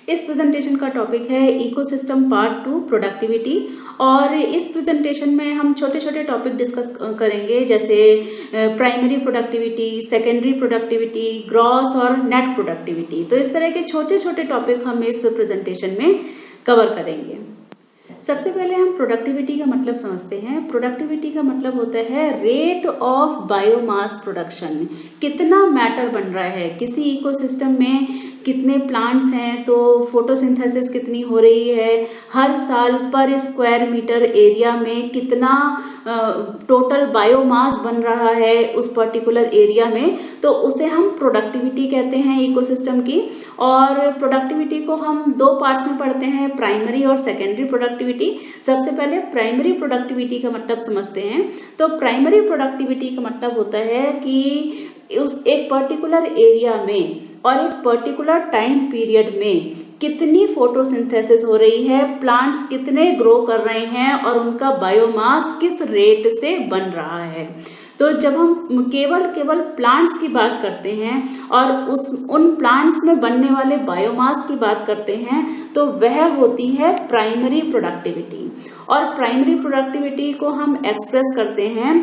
इस प्रेजेंटेशन का टॉपिक है इकोसिस्टम पार्ट 2 प्रोडक्टिविटी। और इस प्रेजेंटेशन में हम छोटे छोटे टॉपिक डिस्कस करेंगे, जैसे primary productivity, secondary productivity, gross और नेट प्रोडक्टिविटी। तो इस तरह के छोटे छोटे टॉपिक हम इस प्रेजेंटेशन में कवर करेंगे। सबसे पहले हम प्रोडक्टिविटी का मतलब समझते हैं। प्रोडक्टिविटी का मतलब होता है रेट ऑफ बायोमास प्रोडक्शन। कितना मैटर बन रहा है किसी इकोसिस्टम में, कितने प्लांट्स हैं तो फोटोसिंथेसिस कितनी हो रही है, हर साल पर स्क्वायर मीटर एरिया में कितना टोटल बायोमास बन रहा है उस पर्टिकुलर एरिया में, तो उसे हम प्रोडक्टिविटी कहते हैं इकोसिस्टम की। और प्रोडक्टिविटी को हम दो पार्ट्स में पढ़ते हैं, प्राइमरी और सेकेंडरी प्रोडक्टिविटी। सबसे पहले प्राइमरी प्रोडक्टिविटी का मतलब समझते हैं। तो प्राइमरी प्रोडक्टिविटी का मतलब होता है कि उस एक पर्टिकुलर एरिया में और एक पर्टिकुलर टाइम पीरियड में कितनी फोटोसिंथेसिस हो रही है, प्लांट्स कितने ग्रो कर रहे हैं और उनका बायोमास किस रेट से बन रहा है। तो जब हम केवल प्लांट्स की बात करते हैं और उन प्लांट्स में बनने वाले बायोमास की बात करते हैं, तो वह होती है प्राइमरी प्रोडक्टिविटी। और प्राइमरी प्रोडक्टिविटी को हम एक्सप्रेस करते हैं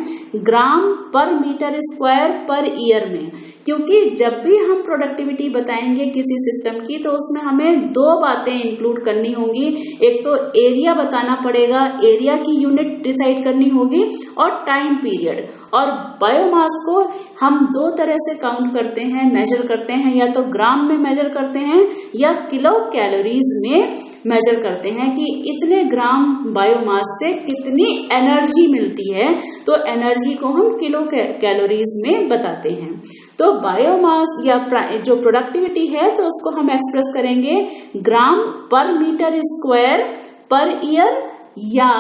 ग्राम per metre square per year में। क्योंकि जब भी हम प्रोडक्टिविटी बताएंगे किसी सिस्टम की, तो उसमें हमें दो बातें इंक्लूड करनी होंगी। एक तो एरिया बताना पड़ेगा, एरिया की यूनिट डिसाइड करनी होगी, और टाइम पीरियड। और बायोमास को हम दो तरह से काउंट करते हैं, मेजर करते हैं, या तो ग्राम में मेजर करते हैं या किलो कैलोरीज में मेजर करते हैं कि इतने ग्राम बायोमास से कितनी एनर्जी मिलती है। तो एनर्जी को हम किलो कैलोरीज में बताते हैं। तो बायोमास या जो प्रोडक्टिविटी है, तो उसको हम एक्सप्रेस करेंगे gram per metre square per year या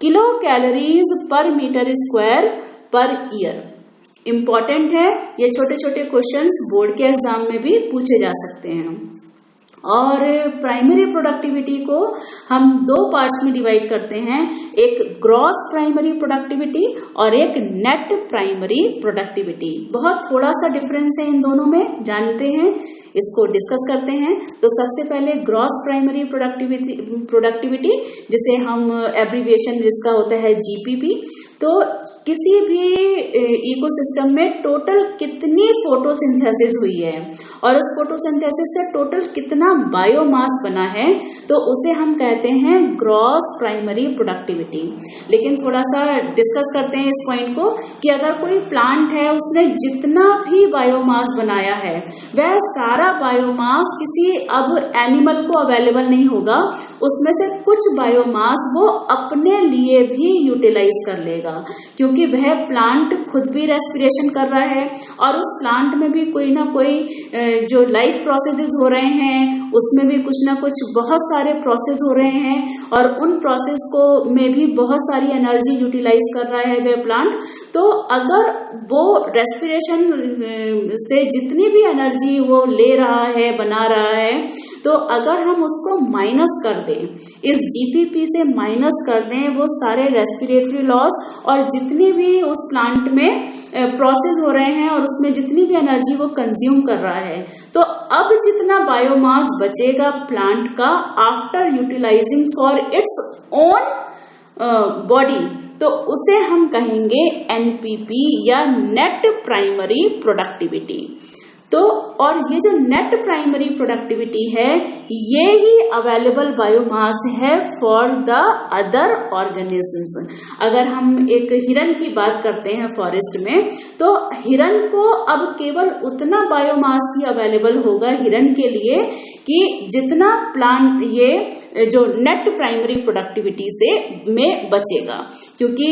kilo calories per metre square per year. Important है, ये छोटे छोटे क्वेश्चंस बोर्ड के एग्जाम में भी पूछे जा सकते हैं। और प्राइमरी प्रोडक्टिविटी को हम दो पार्ट्स में डिवाइड करते हैं, एक ग्रॉस प्राइमरी प्रोडक्टिविटी और एक नेट प्राइमरी प्रोडक्टिविटी। बहुत थोड़ा सा डिफरेंस है इन दोनों में, जानते हैं, इसको डिस्कस करते हैं। तो सबसे पहले ग्रॉस प्राइमरी प्रोडक्टिविटी जिसे हम एब्रीविएशन जिसका होता है जीपीपी। तो किसी भी इकोसिस्टम में टोटल कितनी फोटोसिंथेसिस हुई है और उस फोटोसिंथेसिस से टोटल कितना बायोमास बना है, तो उसे हम कहते हैं ग्रॉस प्राइमरी प्रोडक्टिविटी। लेकिन थोड़ा सा डिस्कस करते हैं इस पॉइंट को कि अगर कोई प्लांट है, उसने जितना भी बायोमास बनाया है, वह सारा बायोमास किसी अब एनिमल को अवेलेबल नहीं होगा। उसमें से कुछ बायोमास वो अपने लिए भी यूटिलाइज कर लेगा, क्योंकि वह प्लांट खुद भी रेस्पिरेशन कर रहा है और उस प्लांट में भी कोई ना कोई जो लाइफ प्रोसेसेस हो रहे हैं, उसमें भी कुछ ना कुछ बहुत सारे प्रोसेस हो रहे हैं और उन प्रोसेस को में भी बहुत सारी एनर्जी यूटिलाइज कर रहा है वह प्लांट। तो अगर वो रेस्पिरेशन से जितनी भी एनर्जी वो ले रहा है, बना रहा है, तो अगर हम उसको माइनस कर दें, इस जीपीपी से माइनस कर दें वो सारे रेस्पिरेटरी लॉस और जितनी भी उस प्लांट में प्रोसेस हो रहे हैं और उसमें जितनी भी एनर्जी वो कंज्यूम कर रहा है, तो अब जितना बायोमास बचेगा प्लांट का after utilising for its own body, तो उसे हम कहेंगे एनपीपी या नेट प्राइमरी प्रोडक्टिविटी। तो और ये जो नेट प्राइमरी प्रोडक्टिविटी है, ये ही अवेलेबल बायोमास है फॉर द अदर ऑर्गेनिजम्स। अगर हम एक हिरन की बात करते हैं फॉरेस्ट में, तो हिरन को अब केवल उतना बायोमास ही अवेलेबल होगा हिरन के लिए कि जितना प्लांट ये जो नेट प्राइमरी प्रोडक्टिविटी से में बचेगा, क्योंकि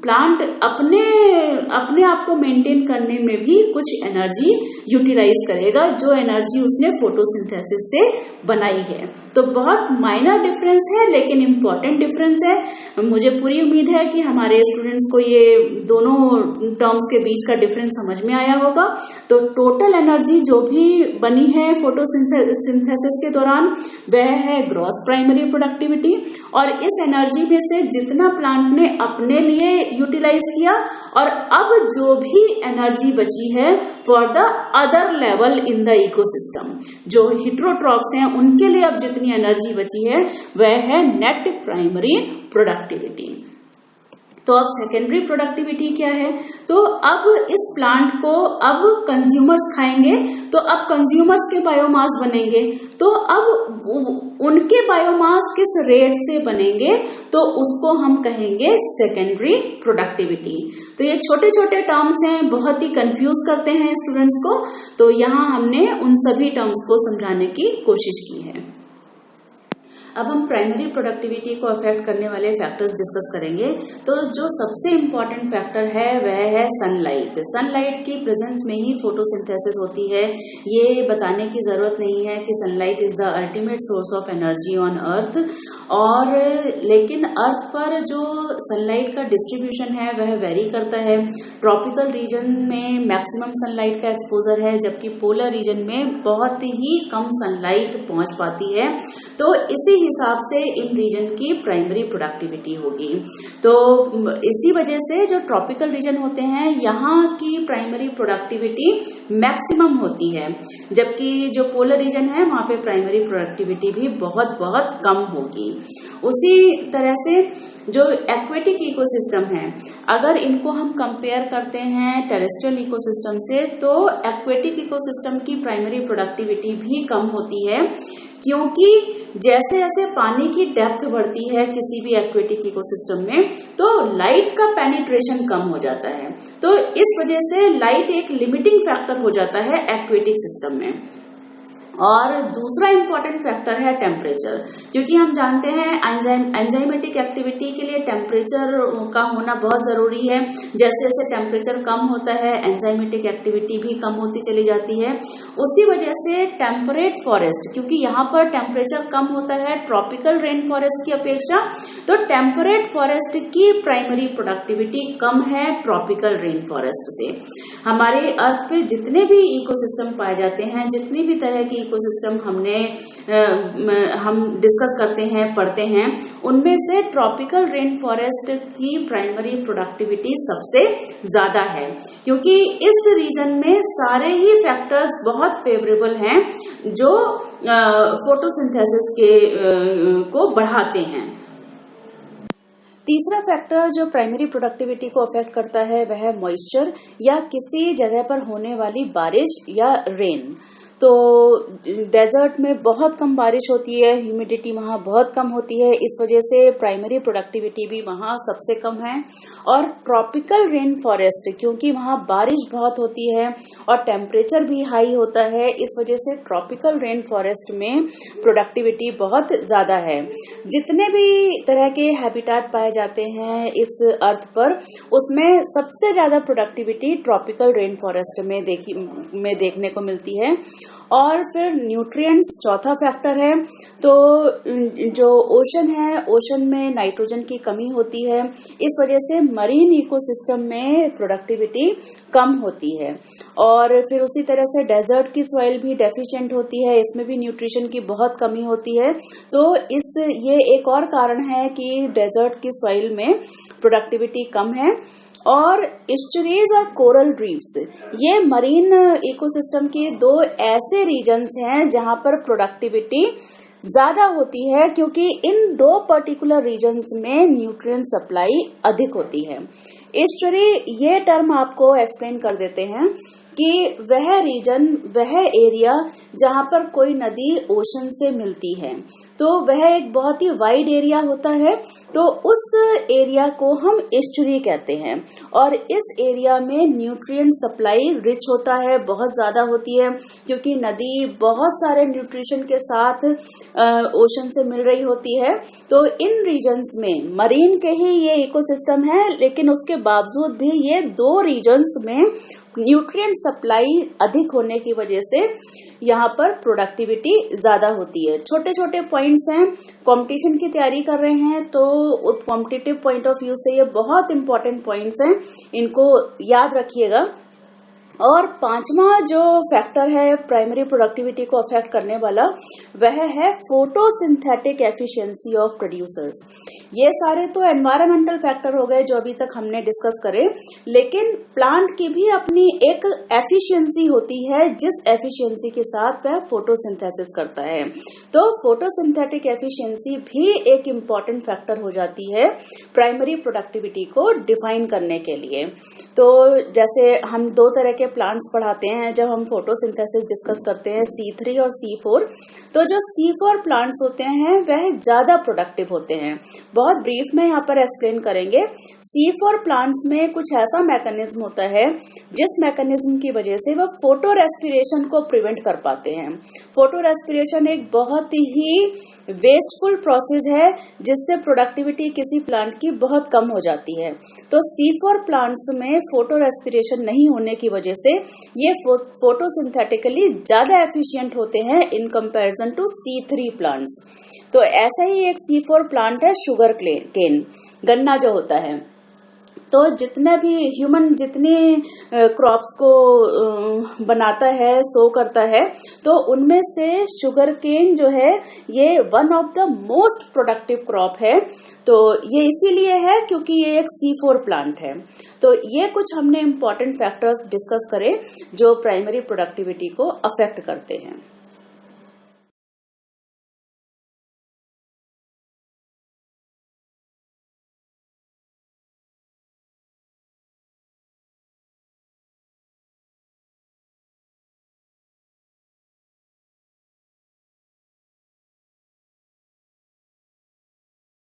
प्लांट अपने आप को मेंटेन करने में भी कुछ एनर्जी यूटिलाइज करेगा, जो एनर्जी उसने फोटोसिंथेसिस से बनाई है। तो बहुत माइनर डिफरेंस है, लेकिन इम्पोर्टेंट डिफरेंस है। मुझे पूरी उम्मीद है कि हमारे स्टूडेंट्स को ये दोनों टर्म्स के बीच का डिफरेंस समझ में आया होगा। तो टोटल एनर्जी जो भी बनी है फोटोसिंथेसिस के दौरान, वह है ग्रॉस प्राइमरी प्रोडक्टिविटी। और इस एनर्जी में से जितना प्लांट ने अपने लिए यूटिलाइज किया, और अब जो भी एनर्जी बची है for the other water level in the ecosystem. जो हेटेरोट्रॉफ्स हैं उनके लिए अब जितनी एनर्जी बची है वह है नेट प्राइमरी प्रोडक्टिविटी। तो अब सेकेंडरी प्रोडक्टिविटी क्या है? तो अब इस प्लांट को अब कंज्यूमर्स खाएंगे, तो अब कंज्यूमर्स के बायोमास बनेंगे, तो अब उनके बायोमास किस रेट से बनेंगे, तो उसको हम कहेंगे सेकेंडरी प्रोडक्टिविटी। तो ये छोटे छोटे टर्म्स हैं, बहुत ही कंफ्यूज करते हैं स्टूडेंट्स को, तो यहाँ हमने उन सभी टर्म्स को समझाने की कोशिश की है। अब हम प्राइमरी प्रोडक्टिविटी को अफेक्ट करने वाले फैक्टर्स डिस्कस करेंगे। तो जो सबसे इम्पॉर्टेंट फैक्टर है वह है सनलाइट। सनलाइट की प्रेजेंस में ही फोटोसिंथेसिस होती है। ये बताने की जरूरत नहीं है कि sunlight is the ultimate source of energy on earth, और लेकिन अर्थ पर जो सनलाइट का डिस्ट्रीब्यूशन है वह वेरी करता है। ट्रॉपिकल रीजन में मैक्सिमम सनलाइट का एक्सपोजर है, जबकि पोलर रीजन में बहुत ही कम सनलाइट पहुंच पाती है। तो इसी हिसाब से इन रीजन की प्राइमरी प्रोडक्टिविटी होगी। तो इसी वजह से जो ट्रॉपिकल रीजन होते हैं यहाँ की प्राइमरी प्रोडक्टिविटी मैक्सिमम होती है, जबकि जो पोलर रीजन है वहाँ पे प्राइमरी प्रोडक्टिविटी भी बहुत बहुत कम होगी। उसी तरह से जो एक्वेटिक इकोसिस्टम है, अगर इनको हम कंपेयर करते हैं टेरेस्ट्रियल इकोसिस्टम से, तो एक्वेटिक इकोसिस्टम की प्राइमरी प्रोडक्टिविटी भी कम होती है, क्योंकि जैसे जैसे पानी की डेप्थ बढ़ती है किसी भी एक्वेटिक इकोसिस्टम में, तो लाइट का पेनिट्रेशन कम हो जाता है। तो इस वजह से लाइट एक लिमिटिंग फैक्टर हो जाता है एक्वेटिक सिस्टम में। और दूसरा इंपॉर्टेंट फैक्टर है टेम्परेचर, क्योंकि हम जानते हैं एंजाइमेटिक एक्टिविटी के लिए टेम्परेचर का होना बहुत जरूरी है। जैसे जैसे टेम्परेचर कम होता है एंजाइमेटिक एक्टिविटी भी कम होती चली जाती है। उसी वजह से टेम्परेट फॉरेस्ट, क्योंकि यहाँ पर टेम्परेचर कम होता है ट्रॉपिकल रेन फॉरेस्ट की अपेक्षा, तो टेम्परेट फॉरेस्ट की प्राइमरी प्रोडक्टिविटी कम है ट्रॉपिकल रेन फॉरेस्ट से। हमारे अर्थ पे जितने भी इकोसिस्टम पाए जाते हैं, जितनी भी तरह की इकोसिस्टम हम डिस्कस करते हैं, पढ़ते हैं, उनमें से ट्रॉपिकल रेन फॉरेस्ट की प्राइमरी प्रोडक्टिविटी सबसे ज्यादा है, क्योंकि इस रीजन में सारे ही फैक्टर्स बहुत फेवरेबल हैं जो फोटोसिंथेसिस को बढ़ाते हैं। तीसरा फैक्टर जो प्राइमरी प्रोडक्टिविटी को अफेक्ट करता है वह है मॉइस्चर, या किसी जगह पर होने वाली बारिश या रेन। तो डेजर्ट में बहुत कम बारिश होती है, ह्यूमिडिटी वहाँ बहुत कम होती है, इस वजह से प्राइमरी प्रोडक्टिविटी भी वहाँ सबसे कम है। और ट्रॉपिकल रेन फॉरेस्ट, क्योंकि वहाँ बारिश बहुत होती है और टेम्परेचर भी हाई होता है, इस वजह से ट्रॉपिकल रेन फॉरेस्ट में प्रोडक्टिविटी बहुत ज्यादा है। जितने भी तरह के हैबिटेट पाए जाते हैं इस अर्थ पर, उसमें सबसे ज्यादा प्रोडक्टिविटी ट्रॉपिकल रेन फॉरेस्ट में देखने को मिलती है। और फिर न्यूट्रिएंट्स चौथा फैक्टर है। तो जो ओशन है, ओशन में नाइट्रोजन की कमी होती है, इस वजह से मरीन इकोसिस्टम में प्रोडक्टिविटी कम होती है। और फिर उसी तरह से डेजर्ट की सॉइल भी डेफिशिएंट होती है, इसमें भी न्यूट्रिशन की बहुत कमी होती है। तो ये एक और कारण है कि डेजर्ट की सॉइल में प्रोडक्टिविटी कम है। और एस्चुरीज और कोरल रीफ्स, ये मरीन इकोसिस्टम के दो ऐसे रीजन्स हैं जहां पर प्रोडक्टिविटी ज्यादा होती है, क्योंकि इन दो पर्टिकुलर रीजन्स में न्यूट्रिएंट सप्लाई अधिक होती है। एस्चुरी ये टर्म आपको एक्सप्लेन कर देते हैं कि वह रीजन, वह एरिया जहां पर कोई नदी ओशन से मिलती है, तो वह एक बहुत ही वाइड एरिया होता है, तो उस एरिया को हम एस्चुरी कहते हैं। और इस एरिया में न्यूट्रिएंट सप्लाई रिच होता है, बहुत ज्यादा होती है, क्योंकि नदी बहुत सारे न्यूट्रिशन के साथ ओशन से मिल रही होती है। तो इन रीजन्स में मरीन के ही ये इकोसिस्टम है, लेकिन उसके बावजूद भी ये दो रीजन्स में न्यूट्रिएंट सप्लाई अधिक होने की वजह से यहाँ पर प्रोडक्टिविटी ज्यादा होती है। छोटे छोटे पॉइंट्स हैं, कंपटीशन की तैयारी कर रहे हैं तो कॉम्पिटिटिव पॉइंट ऑफ व्यू से ये बहुत इंपॉर्टेंट पॉइंट्स हैं, इनको याद रखिएगा। और पांचवा जो फैक्टर है प्राइमरी प्रोडक्टिविटी को अफेक्ट करने वाला, वह है फोटोसिंथेटिक एफिशिएंसी ऑफ प्रोड्यूसर्स। ये सारे तो एनवायरमेंटल फैक्टर हो गए जो अभी तक हमने डिस्कस करे, लेकिन प्लांट की भी अपनी एक एफिशिएंसी होती है जिस एफिशिएंसी के साथ वह फोटोसिंथेसिस करता है। तो फोटोसिंथेटिक एफिशिएंसी भी एक इम्पॉर्टेंट फैक्टर हो जाती है प्राइमरी प्रोडक्टिविटी को डिफाइन करने के लिए। तो जैसे हम दो तरह के प्लांट्स पढ़ाते हैं जब हम फोटोसिंथेसिस डिस्कस करते हैं, C3 और C4। तो जो C4 प्लांट्स होते हैं वह ज्यादा प्रोडक्टिव होते हैं। बहुत ब्रीफ में यहाँ पर एक्सप्लेन करेंगे। C4 प्लांट्स में कुछ ऐसा मैकेनिज्म होता है जिस मैकेनिज्म की वजह से वह फोटो रेस्पिरेशन को प्रिवेंट कर पाते हैं। फोटो रेस्पिरेशन एक बहुत ही वेस्टफुल प्रोसेस है जिससे प्रोडक्टिविटी किसी प्लांट की बहुत कम हो जाती है। तो C4 प्लांट्स में फोटो रेस्पिरेशन नहीं होने की वजह से ये फोटोसिंथेटिकली ज्यादा एफिशिएंट होते हैं in comparison to C3 plants. तो ऐसा ही एक C4 प्लांट है शुगर केन, गन्ना जो होता है। तो जितने भी ह्यूमन जितनी क्रॉप्स को बनाता है, सो करता है, तो उनमें से शुगर केन जो है ये one of the most productive crop है। तो ये इसीलिए है क्योंकि ये एक C4 प्लांट है। तो ये कुछ हमने इम्पोर्टेंट फैक्टर्स डिस्कस करे जो प्राइमरी प्रोडक्टिविटी को अफेक्ट करते हैं।